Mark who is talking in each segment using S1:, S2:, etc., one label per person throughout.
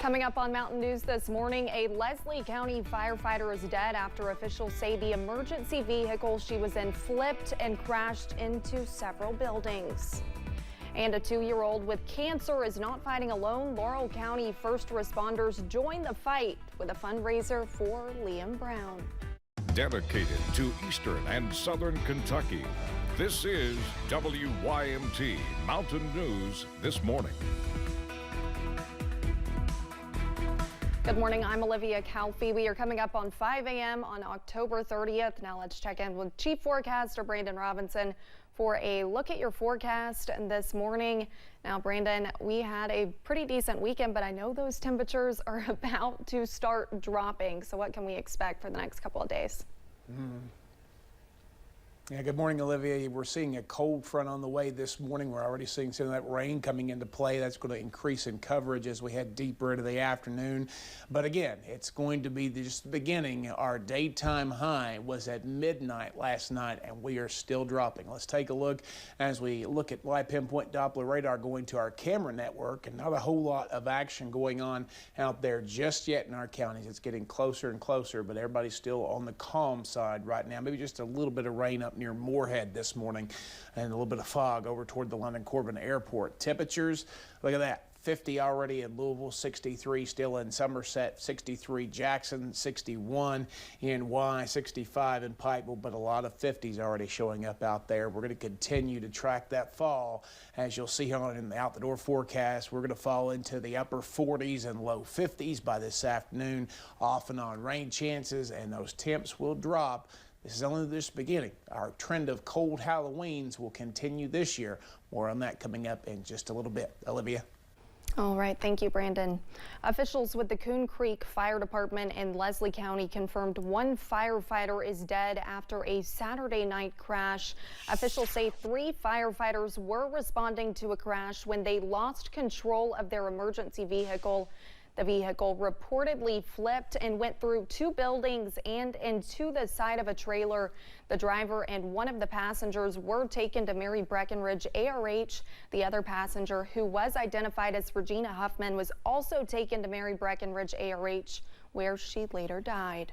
S1: Coming up on Mountain News this morning, a Leslie County firefighter is dead after officials say the emergency vehicle she was in flipped and crashed into several buildings. And a 2-year-old with cancer is not fighting alone. Laurel County first responders join the fight with a fundraiser for Liam Brown.
S2: Dedicated to Eastern and Southern Kentucky, this is WYMT Mountain News This Morning.
S1: Good morning, I'm Olivia Calfee. We are coming up on 5 a.m. on October 30th. Now let's check in with Chief Forecaster Brandon Robinson for a look at your forecast this morning. Now, Brandon, we had a pretty decent weekend, but I know those temperatures are about to start dropping. So what can we expect for the next couple of days?
S3: Yeah, good morning, Olivia. We're seeing a cold front on the way this morning. We're already seeing some of that rain coming into play. That's going to increase in coverage as we head deeper into the afternoon. But again, it's going to be just the beginning. Our daytime high was at midnight last night, and we are still dropping. Let's take a look as we look at live pinpoint Doppler radar going to our camera network, and not a whole lot of action going on out there just yet in our counties. It's getting closer and closer, but everybody's still on the calm side right now. Maybe just a little bit of rain up near Moorhead this morning and a little bit of fog over toward the London Corbin Airport. Temperatures, look at that. 50 already in Louisville, 63 still in Somerset, 63 Jackson, 61 in Y, 65 in Pikeville, but a lot of 50s already showing up out there. We're going to continue to track that fall. As you'll see on in the out-the-door forecast, we're going to fall into the upper 40s and low 50s by this afternoon, off and on rain chances, and those temps will drop. This is only the beginning. Our trend of cold Halloweens will continue this year. More on that coming up in just a little bit. Olivia.
S1: All right, thank you, Brandon. Officials with the Coon Creek Fire Department in Leslie County confirmed one firefighter is dead after a Saturday night crash. Officials say 3 firefighters were responding to a crash when they lost control of their emergency vehicle. The vehicle reportedly flipped and went through 2 buildings and into the side of a trailer. The driver and one of the passengers were taken to Mary Breckenridge ARH. The other passenger, who was identified as Regina Huffman, was also taken to Mary Breckenridge ARH, where she later died.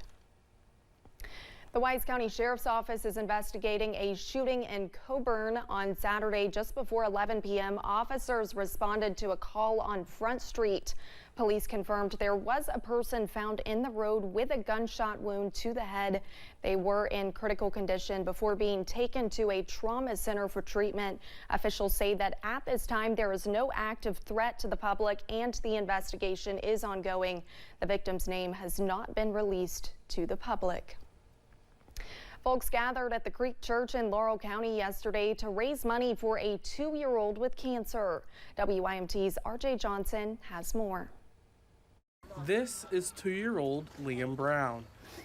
S1: The Wise County Sheriff's Office is investigating a shooting in Coburn on Saturday just before 11 p.m. Officers responded to a call on Front Street. Police confirmed there was a person found in the road with a gunshot wound to the head. They were in critical condition before being taken to a trauma center for treatment. Officials say that at this time there is no active threat to the public and the investigation is ongoing. The victim's name has not been released to the public. Folks gathered at the Creek Church in Laurel County yesterday to raise money for a 2-year-old with cancer. WYMT's RJ Johnson has more.
S4: This is 2-year-old Liam Brown.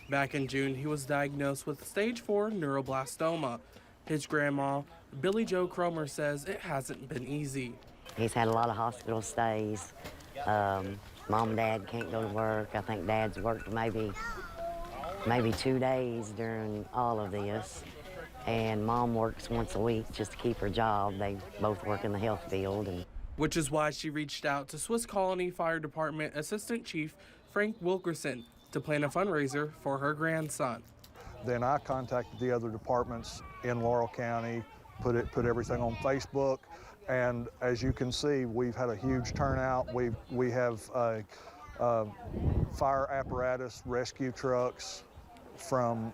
S4: Back in June, he was diagnosed with stage 4 neuroblastoma. His grandma, Billy Jo Cromer, says it hasn't been easy.
S5: He's had a lot of hospital stays. Mom and Dad can't go to work. I think Dad's worked maybe 2 days during all of this, and Mom works once a week just to keep her job. They both work in the health field.
S4: Which is why she reached out to Swiss Colony Fire Department Assistant Chief Frank Wilkerson to plan a fundraiser for her grandson.
S6: Then I contacted the other departments in Laurel County, put everything on Facebook, and as you can see, we've had a huge turnout. We have fire apparatus, rescue trucks, from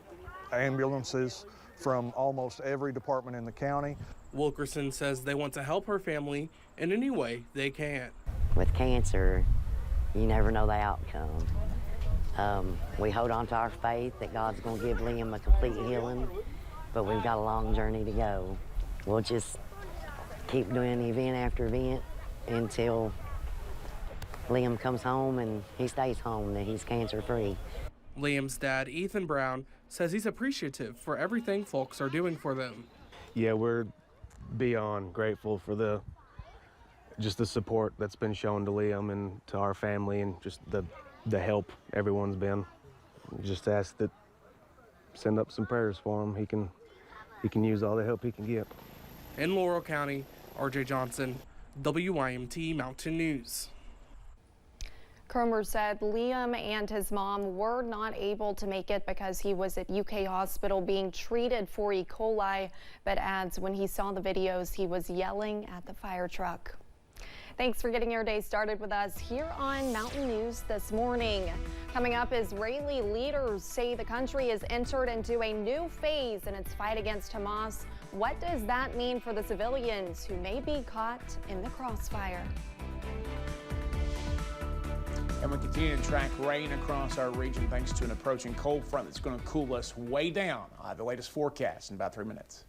S6: ambulances, from almost every department in the county.
S4: Wilkerson says they want to help her family in any way they can.
S5: With cancer, you never know the outcome. We hold on to our faith that God's going to give Liam a complete healing, but we've got a long journey to go. We'll just keep doing event after event until Liam comes home and he stays home, that he's cancer-free.
S4: Liam's dad, Ethan Brown, says he's appreciative for everything folks are doing for them.
S7: Yeah, we're beyond grateful for just the support that's been shown to Liam and to our family, and just the help everyone's been. Just ask that, send up some prayers for him. He can use all the help he can get.
S4: In Laurel County, RJ Johnson, WYMT Mountain News.
S1: Cromer said Liam and his mom were not able to make it because he was at UK Hospital being treated for E. coli, but adds when he saw the videos, he was yelling at the fire truck. Thanks for getting your day started with us here on Mountain News this morning. Coming up, Israeli leaders say the country has entered into a new phase in its fight against Hamas. What does that mean for the civilians who may be caught in the crossfire?
S3: And we continue to track rain across our region thanks to an approaching cold front that's going to cool us way down. I'll have the latest forecast in about 3 minutes.